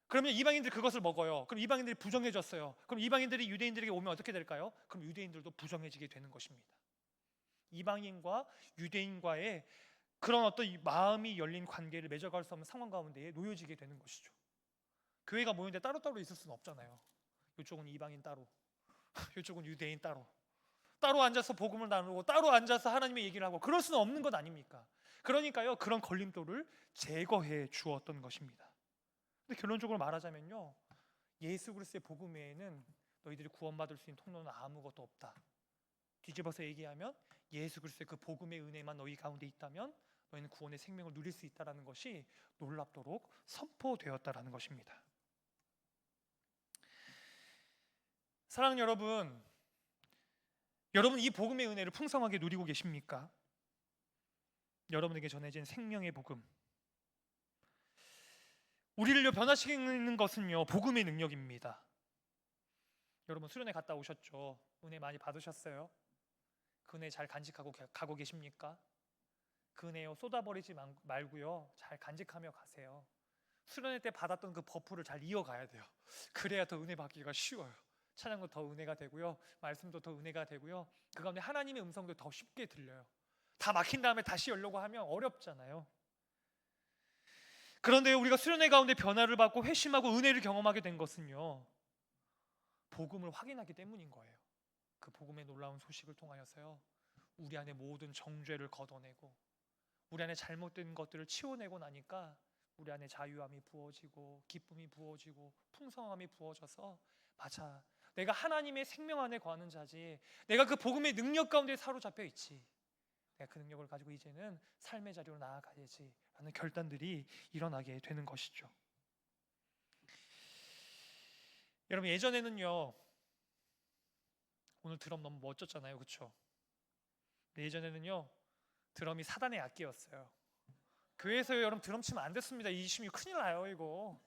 그러면 이방인들이 그것을 먹어요. 그럼 이방인들이 부정해졌어요. 그럼 이방인들이 유대인들에게 오면 어떻게 될까요? 그럼 유대인들도 부정해지게 되는 것입니다. 이방인과 유대인과의 그런 어떤 마음이 열린 관계를 맺어갈 수 없는 상황 가운데에 놓여지게 되는 것이죠. 교회가 모이는데 따로따로 있을 수는 없잖아요. 이쪽은 이방인 따로, 이쪽은 유대인 따로, 따로 앉아서 복음을 나누고 따로 앉아서 하나님의 얘기를 하고 그럴 수는 없는 것 아닙니까? 그러니까요, 그런 걸림돌을 제거해 주었던 것입니다. 근데 결론적으로 말하자면요, 예수 그리스도의 복음 외에는 너희들이 구원받을 수 있는 통로는 아무것도 없다. 뒤집어서 얘기하면 예수 그리스도의 그 복음의 은혜만 너희 가운데 있다면 너희는 구원의 생명을 누릴 수 있다라는 것이 놀랍도록 선포되었다라는 것입니다. 사랑하는 여러분, 여러분 이 복음의 은혜를 풍성하게 누리고 계십니까? 여러분에게 전해진 생명의 복음, 우리를 변화시키는 것은요 복음의 능력입니다. 여러분 수련회 갔다 오셨죠? 은혜 많이 받으셨어요? 그 은혜 잘 간직하고 가고 계십니까? 그 은혜요 쏟아버리지 말고요 잘 간직하며 가세요. 수련회 때 받았던 그 버프를 잘 이어가야 돼요. 그래야 더 은혜 받기가 쉬워요. 찬양도 더 은혜가 되고요, 말씀도 더 은혜가 되고요, 그 가운데 하나님의 음성도 더 쉽게 들려요. 다 막힌 다음에 다시 열려고 하면 어렵잖아요. 그런데 우리가 수련회 가운데 변화를 받고 회심하고 은혜를 경험하게 된 것은요 복음을 확인하기 때문인 거예요. 그 복음의 놀라운 소식을 통하여서요 우리 안에 모든 정죄를 걷어내고 우리 안에 잘못된 것들을 치워내고 나니까 우리 안에 자유함이 부어지고 기쁨이 부어지고 풍성함이 부어져서 맞아, 내가 하나님의 생명 안에 거하는 자지, 내가 그 복음의 능력 가운데 사로잡혀 있지, 내가 그 능력을 가지고 이제는 삶의 자리로 나아가야지 라는 결단들이 일어나게 되는 것이죠. 여러분 예전에는요, 오늘 드럼 너무 멋졌잖아요, 그렇죠? 예전에는요 드럼이 사단의 악기였어요. 교회에서 여러분 드럼 치면 안 됐습니다. 이심이 큰일 나요 이거.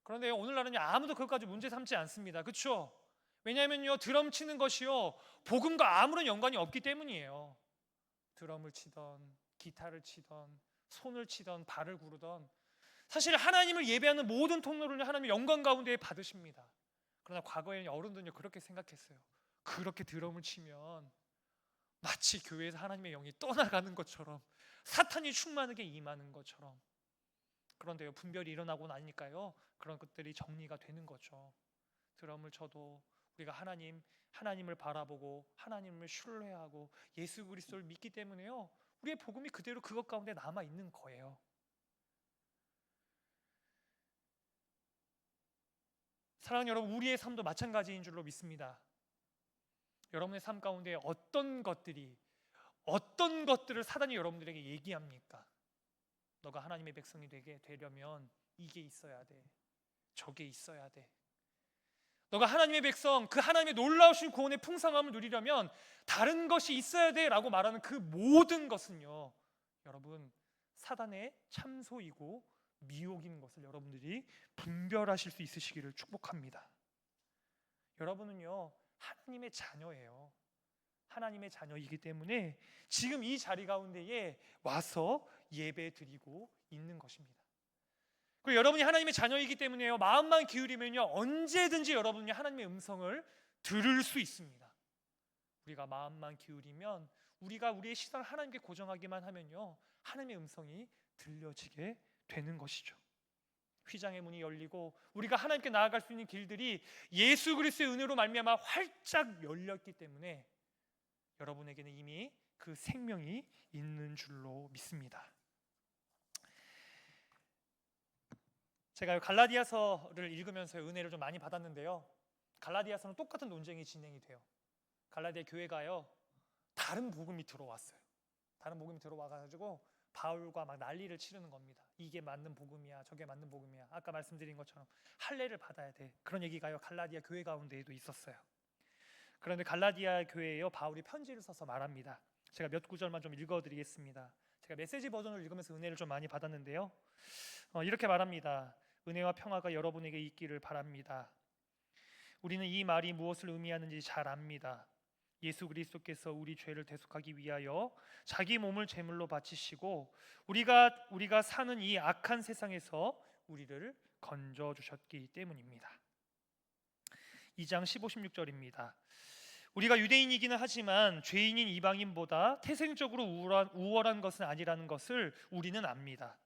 그런데 오늘날은요 아무도 그것까지 문제 삼지 않습니다. 그렇죠? 왜냐하면요 드럼 치는 것이요 복음과 아무런 연관이 없기 때문이에요. 드럼을 치던 기타를 치던 손을 치던 발을 구르던 사실 하나님을 예배하는 모든 통로를 하나님의 영광 가운데 받으십니다. 그러나 과거에는 어른들은요 그렇게 생각했어요. 그렇게 드럼을 치면 마치 교회에서 하나님의 영이 떠나가는 것처럼, 사탄이 충만하게 임하는 것처럼. 그런데요 분별이 일어나고 나니까요 그런 것들이 정리가 되는 거죠. 드럼을 쳐도 우리가 하나님을 바라보고 하나님을 신뢰하고 예수 그리스도를 믿기 때문에요 우리의 복음이 그대로 그것 가운데 남아 있는 거예요. 사랑하는 여러분, 우리의 삶도 마찬가지인 줄로 믿습니다. 여러분의 삶 가운데 어떤 것들을 사단이 여러분들에게 얘기합니까? 너가 하나님의 백성이 되려면 이게 있어야 돼, 저게 있어야 돼. 너가 하나님의 백성, 그 하나님의 놀라우신 구원의 풍성함을 누리려면 다른 것이 있어야 돼 라고 말하는 그 모든 것은요 여러분 사단의 참소이고 미혹인 것을 여러분들이 분별하실 수 있으시기를 축복합니다. 여러분은요 하나님의 자녀예요. 하나님의 자녀이기 때문에 지금 이 자리 가운데에 와서 예배 드리고 있는 것입니다. 그리고 여러분이 하나님의 자녀이기 때문에요 마음만 기울이면요 언제든지 여러분이 하나님의 음성을 들을 수 있습니다. 우리가 마음만 기울이면, 우리가 우리의 시선을 하나님께 고정하기만 하면요 하나님의 음성이 들려지게 되는 것이죠. 휘장의 문이 열리고 우리가 하나님께 나아갈 수 있는 길들이 예수 그리스도의 은혜로 말미암아 활짝 열렸기 때문에 여러분에게는 이미 그 생명이 있는 줄로 믿습니다. 제가 갈라디아서를 읽으면서 은혜를 좀 많이 받았는데요, 갈라디아서는 똑같은 논쟁이 진행이 돼요. 갈라디아 교회가요, 다른 복음이 들어왔어요. 다른 복음이 들어와가지고 바울과 막 난리를 치르는 겁니다. 이게 맞는 복음이야, 저게 맞는 복음이야. 아까 말씀드린 것처럼 할례를 받아야 돼. 그런 얘기가요 갈라디아 교회 가운데에도 있었어요. 그런데 갈라디아 교회에요 바울이 편지를 써서 말합니다. 제가 몇 구절만 좀 읽어드리겠습니다. 제가 메시지 버전을 읽으면서 은혜를 좀 많이 받았는데요, 이렇게 말합니다. 은혜와 평화가 여러분에게 있기를 바랍니다. 우리는 이 말이 무엇을 의미하는지 잘 압니다. 예수 그리스도께서 우리 죄를 대속하기 위하여 자기 몸을 제물로 바치시고 우리가 사는 이 악한 세상에서 우리를 건져 주셨기 때문입니다. 2장 15, 16절입니다. 우리가 유대인이기는 하지만 죄인인 이방인보다 태생적으로 우월한 것은 아니라는 것을 우리는 압니다.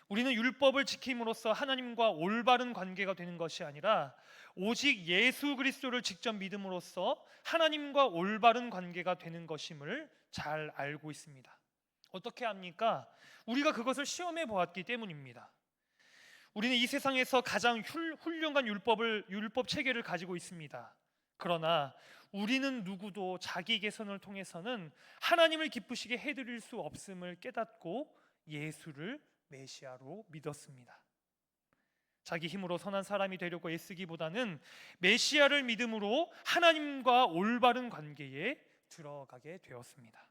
우리는 율법을 지킴으로써 하나님과 올바른 관계가 되는 것이 아니라 오직 예수 그리스도를 직접 믿음으로써 하나님과 올바른 관계가 되는 것임을 잘 알고 있습니다. 어떻게 합니까? 우리가 그것을 시험해 보았기 때문입니다. 우리는 이 세상에서 가장 훌륭한 율법 체계를 가지고 있습니다. 그러나 우리는 누구도 자기 개선을 통해서는 하나님을 기쁘시게 해드릴 수 없음을 깨닫고 예수를 메시아로 믿었습니다. 자기 힘으로 선한 사람이 되려고 애쓰기보다는 메시아를 믿음으로 하나님과 올바른 관계에 들어가게 되었습니다.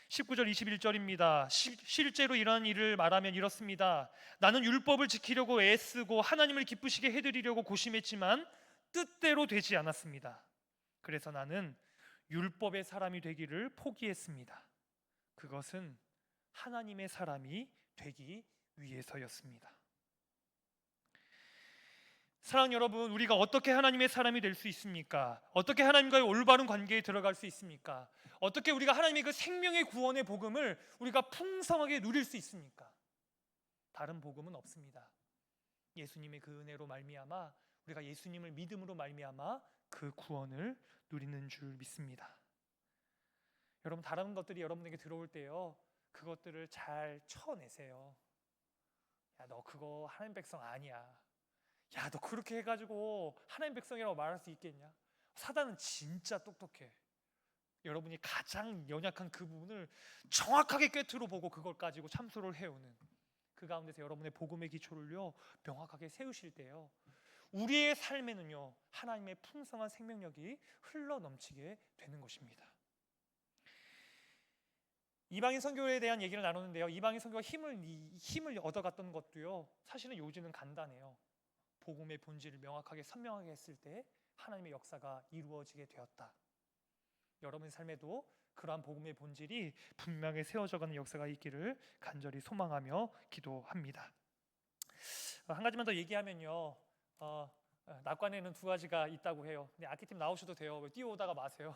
19절 21절입니다. 실제로 이러한 일을 말하면 이렇습니다. 나는 율법을 지키려고 애쓰고 하나님을 기쁘시게 해드리려고 고심했지만 뜻대로 되지 않았습니다. 그래서 나는 율법의 사람이 되기를 포기했습니다. 그것은 하나님의 사람이 되기 위해서였습니다. 사랑하는 여러분, 우리가 어떻게 하나님의 사람이 될 수 있습니까? 어떻게 하나님과의 올바른 관계에 들어갈 수 있습니까? 어떻게 우리가 하나님의 그 생명의 구원의 복음을 우리가 풍성하게 누릴 수 있습니까? 다른 복음은 없습니다. 예수님의 그 은혜로 말미암아 우리가 예수님을 믿음으로 말미암아 그 구원을 누리는 줄 믿습니다. 여러분, 다른 것들이 여러분에게 들어올 때요, 그것들을 잘 쳐내세요. 야, 너 그거 하나님 백성 아니야. 야, 너 그렇게 해가지고 하나님 백성이라고 말할 수 있겠냐? 사단은 진짜 똑똑해. 여러분이 가장 연약한 그 부분을 정확하게 꿰뚫어 보고 그걸 가지고 참소를 해오는, 그 가운데서 여러분의 복음의 기초를요 명확하게 세우실 때요, 우리의 삶에는요 하나님의 풍성한 생명력이 흘러 넘치게 되는 것입니다. 이방인 선교에 대한 얘기를 나누는데요, 이방인 선교가 힘을 얻어갔던 것도요 사실은 요지는 간단해요. 복음의 본질을 명확하게 선명하게 했을 때 하나님의 역사가 이루어지게 되었다. 여러분의 삶에도 그러한 복음의 본질이 분명히 세워져가는 역사가 있기를 간절히 소망하며 기도합니다. 한 가지만 더 얘기하면요, 낙관에는 두 가지가 있다고 해요. 근데 아키팀 나오셔도 돼요. 왜 뛰어오다가 마세요.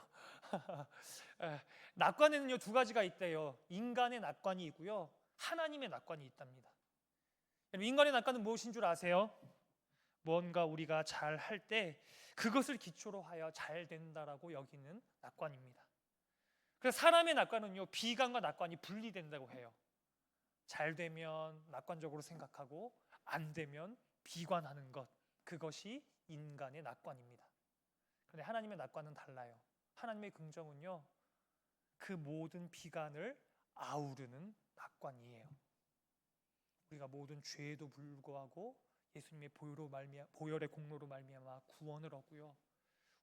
낙관에는요 두 가지가 있대요. 인간의 낙관이 있고요, 하나님의 낙관이 있답니다. 인간의 낙관은 무엇인 줄 아세요? 무언가 우리가 잘 할 때 그것을 기초로 하여 잘 된다라고 여기는 낙관입니다. 그래서 사람의 낙관은요 비관과 낙관이 분리된다고 해요. 잘 되면 낙관적으로 생각하고 안 되면 비관하는 것, 그것이 인간의 낙관입니다. 그런데 하나님의 낙관은 달라요. 하나님의 긍정은요 그 모든 비관을 아우르는 낙관이에요. 우리가 모든 죄에도 불구하고 예수님의 보혈의 공로로 말미암아 구원을 얻고요,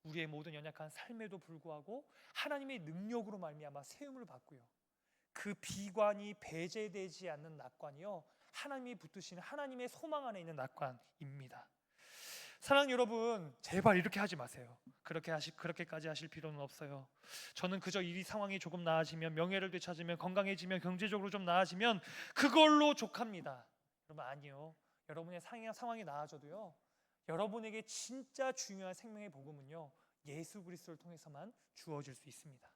우리의 모든 연약한 삶에도 불구하고 하나님의 능력으로 말미암아 세움을 받고요, 그 비관이 배제되지 않는 낙관이요 하나님이 붙드시는 하나님의 소망 안에 있는 낙관입니다. 사랑하는 여러분, 제발 이렇게 하지 마세요. 그렇게까지 하실 필요는 없어요. 저는 그저 이 상황이 조금 나아지면, 명예를 되찾으면, 건강해지면, 경제적으로 좀 나아지면 그걸로 족합니다. 여러분, 아니요. 여러분의 상황이 나아져도요, 여러분에게 진짜 중요한 생명의 복음은요 예수 그리스도를 통해서만 주어질 수 있습니다.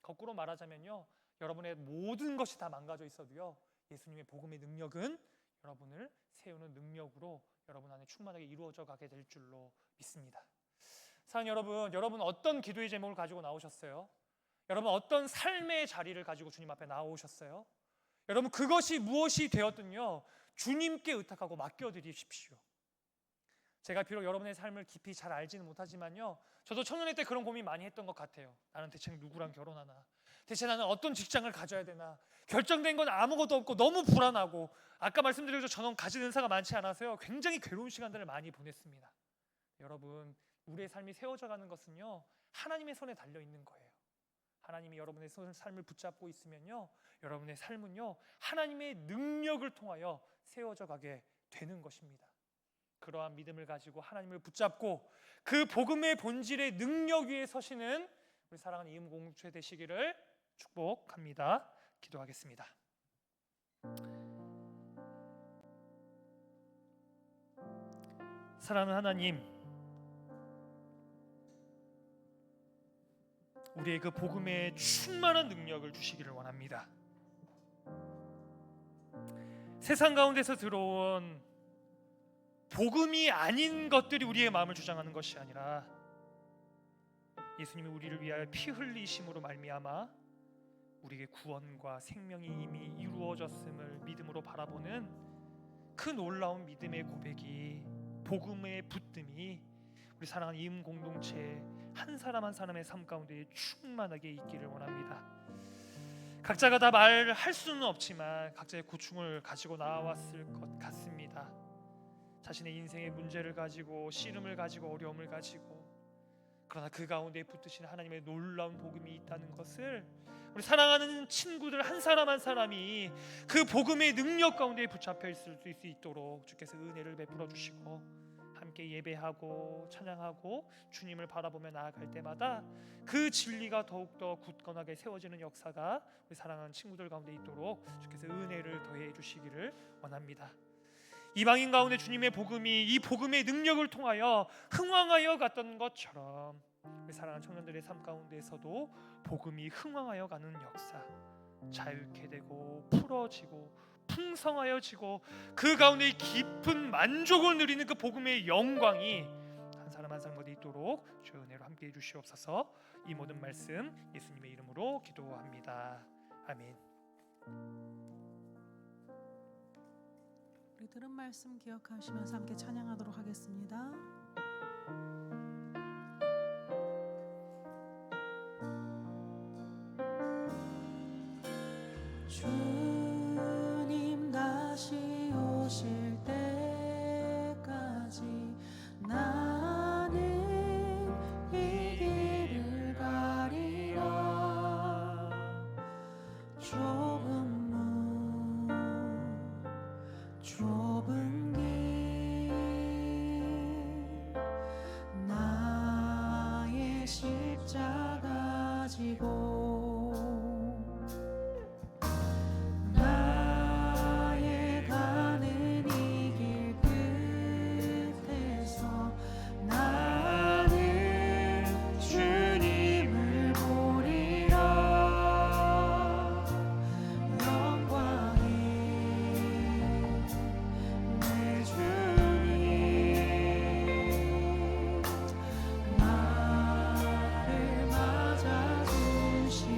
거꾸로 말하자면요, 여러분의 모든 것이 다 망가져 있어도요 예수님의 복음의 능력은 여러분을 세우는 능력으로 여러분 안에 충만하게 이루어져 가게 될 줄로 믿습니다. 사랑하는 여러분, 여러분 어떤 기도의 제목을 가지고 나오셨어요? 여러분 어떤 삶의 자리를 가지고 주님 앞에 나오셨어요? 여러분 그것이 무엇이 되었든요 주님께 의탁하고 맡겨드리십시오. 제가 비록 여러분의 삶을 깊이 잘 알지는 못하지만요, 저도 청년회 때 그런 고민 많이 했던 것 같아요. 나는 대체 누구랑 결혼하나? 대체 나는 어떤 직장을 가져야 되나? 결정된 건 아무것도 없고 너무 불안하고, 아까 말씀드린 저는 가진 은사가 많지 않아서요 굉장히 괴로운 시간들을 많이 보냈습니다. 여러분, 우리의 삶이 세워져 가는 것은요 하나님의 손에 달려 있는 거예요. 하나님이 여러분의 삶을 붙잡고 있으면요 여러분의 삶은요 하나님의 능력을 통하여 세워져 가게 되는 것입니다. 그러한 믿음을 가지고 하나님을 붙잡고 그 복음의 본질의 능력 위에 서시는 우리 사랑하는 이음 공동체 되시기를 축복합니다. 기도하겠습니다. 사랑하는 하나님, 우리의 그 복음의 충만한 능력을 주시기를 원합니다. 세상 가운데서 들어온 복음이 아닌 것들이 우리의 마음을 주장하는 것이 아니라 예수님이 우리를 위하여 피 흘리심으로 말미암아 우리에게 구원과 생명이 이미 이루어졌음을 믿음으로 바라보는 그 놀라운 믿음의 고백이, 복음의 붙듦이 우리 사랑하는 이음 공동체 한 사람 한 사람의 삶 가운데 충만하게 있기를 원합니다. 각자가 다 말할 수는 없지만 각자의 고충을 가지고 나왔을 것 같습니다. 자신의 인생의 문제를 가지고, 씨름을 가지고, 어려움을 가지고, 그러나 그 가운데 붙드신 하나님의 놀라운 복음이 있다는 것을 우리 사랑하는 친구들 한 사람 한 사람이 그 복음의 능력 가운데 붙잡혀 있을 수 있도록 주께서 은혜를 베풀어 주시고, 함께 예배하고 찬양하고 주님을 바라보며 나아갈 때마다 그 진리가 더욱더 굳건하게 세워지는 역사가 우리 사랑하는 친구들 가운데 있도록 주께서 은혜를 더해 주시기를 원합니다. 이방인 가운데 주님의 복음이 이 복음의 능력을 통하여 흥왕하여 갔던 것처럼 우리 사랑하는 청년들의 삶 가운데에서도 복음이 흥왕하여 가는 역사, 자유케 되고 풀어지고 풍성하여지고 그 가운데 깊은 만족을 누리는 그 복음의 영광이 한 사람 한 사람 가운데 있도록 주의 은혜로 함께해 주시옵소서. 이 모든 말씀 예수님의 이름으로 기도합니다. 아멘. 우리 들은 말씀 기억하시면서 함께 찬양하도록 하겠습니다. 주님 다시 오실 때까지 나는 이 길을 가리라. 좁은 길 나의 십자가 지고 나의 가는 이 길 끝에서 나는 주님을 보리라. 영광이 내 주님 나를 맞아주시고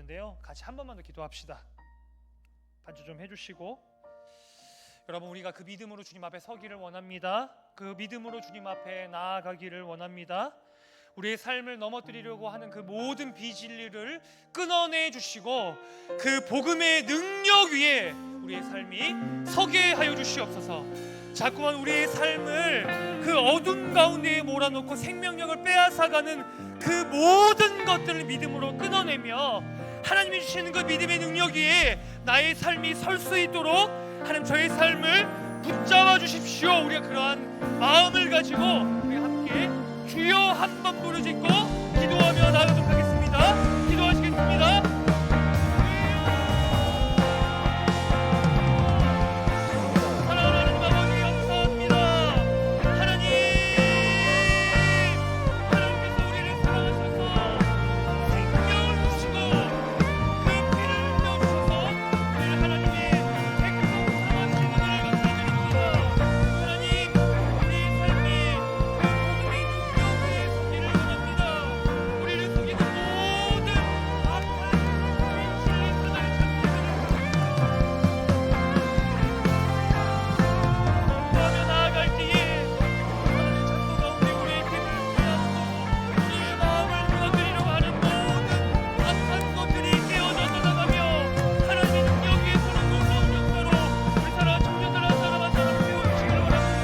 있는데요. 같이 한 번만 더 기도합시다. 반주 좀 해주시고, 여러분, 우리가 그 믿음으로 주님 앞에 서기를 원합니다. 그 믿음으로 주님 앞에 나아가기를 원합니다. 우리의 삶을 넘어뜨리려고 하는 그 모든 비진리를 끊어내 주시고 그 복음의 능력 위에 우리의 삶이 서게 하여 주시옵소서. 자꾸만 우리의 삶을 그 어둠 가운데에 몰아넣고 생명력을 빼앗아가는 그 모든 것들을 믿음으로 끊어내며 하나님이 주시는 그 믿음의 능력 위에 나의 삶이 설 수 있도록 하나님, 저의 삶을 붙잡아 주십시오. 우리가 그러한 마음을 가지고 우리 함께 주여 한번 부르짖고 기도하며 나가도록 하겠습니다. 기도하시겠습니다. 사랑하는 아버지, 감사합니다. 하나님, 하나님께서 우리를 사랑하셔서 생명을 주시고 그 피를 흘려주셔서 우리를 하나님의 백성으로 삼으시는 은혜를 감사드립니다. 하나님, 우리의 삶이 그 복음의 능력 위에 서기를 원합니다. 우리를 속이는 모든 악한 진실의 사단의 전투들을 나아갈 때에 하나님 창고 가운데 우리의 힘을 빼앗고 우리의 마음을 무너뜨리려고 하는 모든 악한 것들이 깨어져서 나가며 하나님의 능력 위에 서는 놀라운 역사로 우리 사랑하는 청년들 한 사람 한 사람 세워주시기를 원합니다.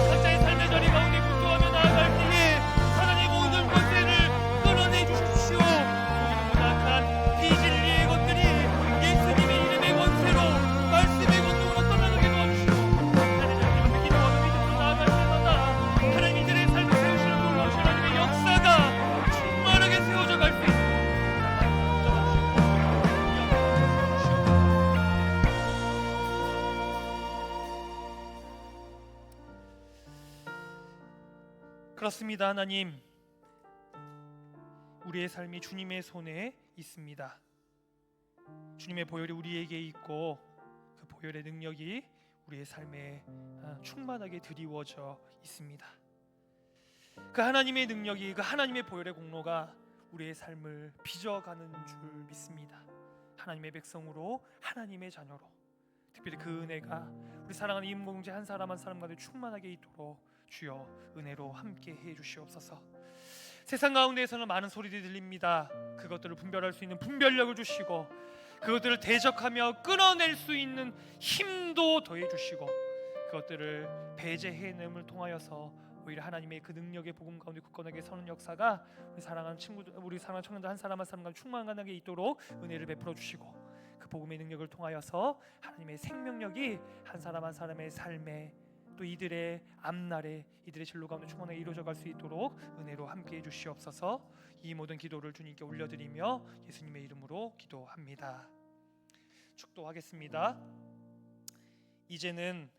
각자의 삶의 자리 가운데 분투하며 나아갈 때에 사단의 모든 권세를 끊어내 주십시오. 모든 악한 비진리의 것들이 예수님의 이름의 권세로 말씀의 권능으로 떠나가게 도와주시고 하나님 앞에 기도하며 믿음으로 나아갈 때마다 하나님 이들의 삶을 세우시는 놀라우신 하나님의 역사가 충만하게 세워져 갈 수 있도록 그렇습니다. 하나님, 우리의 삶이 주님의 손에 있습니다. 주님의 보혈이 우리에게 있고 그 보혈의 능력이 우리의 삶에 충만하게 드리워져 있습니다. 그 하나님의 능력이, 그 하나님의 보혈의 공로가 우리의 삶을 빚어가는 줄 믿습니다. 하나님의 백성으로, 하나님의 자녀로, 특별히 그 은혜가 우리 사랑하는 임공동체 한 사람 한 사람 가운데 충만하게 있도록 주여 은혜로 함께 해 주시옵소서. 세상 가운데에서는 많은 소리들이 들립니다. 그것들을 분별할 수 있는 분별력을 주시고 그것들을 대적하며 끊어낼 수 있는 힘도 더해 주시고 그것들을 배제해냄을 통하여서 오히려 하나님의 그 능력의 복음 가운데 굳건하게 서는 역사가 우리 사랑하는 친구들, 우리 사랑하는 청년들 한 사람 한 사람 가운데 충만하게 있도록 은혜를 베풀어 주시고 그 복음의 능력을 통하여서 하나님의 생명력이 한 사람 한 사람의 삶에 또 이들의 앞날에 이들의 진로 가운데 충만하게 이루어져 갈 수 있도록 은혜로 함께해 주시옵소서. 이 모든 기도를 주님께 올려드리며 예수님의 이름으로 기도합니다. 축도하겠습니다. 이제는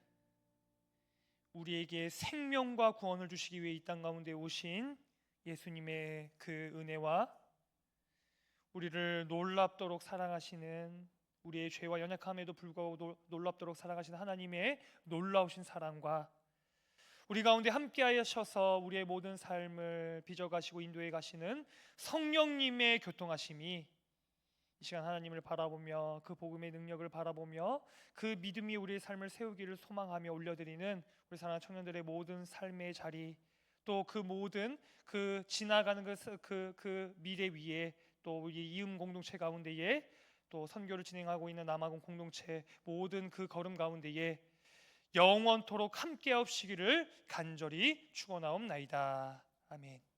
우리에게 생명과 구원을 주시기 위해 이 땅 가운데 오신 예수님의 그 은혜와 우리를 놀랍도록 사랑하시는, 우리의 죄와 연약함에도 불구하고 놀랍도록 사랑하시는 하나님의 놀라우신 사랑과 우리 가운데 함께하셔서 우리의 모든 삶을 빚어가시고 인도해 가시는 성령님의 교통하심이 이 시간 하나님을 바라보며 그 복음의 능력을 바라보며 그 믿음이 우리의 삶을 세우기를 소망하며 올려드리는 우리 사랑하는 청년들의 모든 삶의 자리, 또 그 모든 그 지나가는 그 미래 위에, 또 우리 이음 공동체 가운데에, 또 선교를 진행하고 있는 남아공 공동체 모든 그 걸음 가운데에 영원토록 함께 하시기를 간절히 축원하옵나이다. 아멘.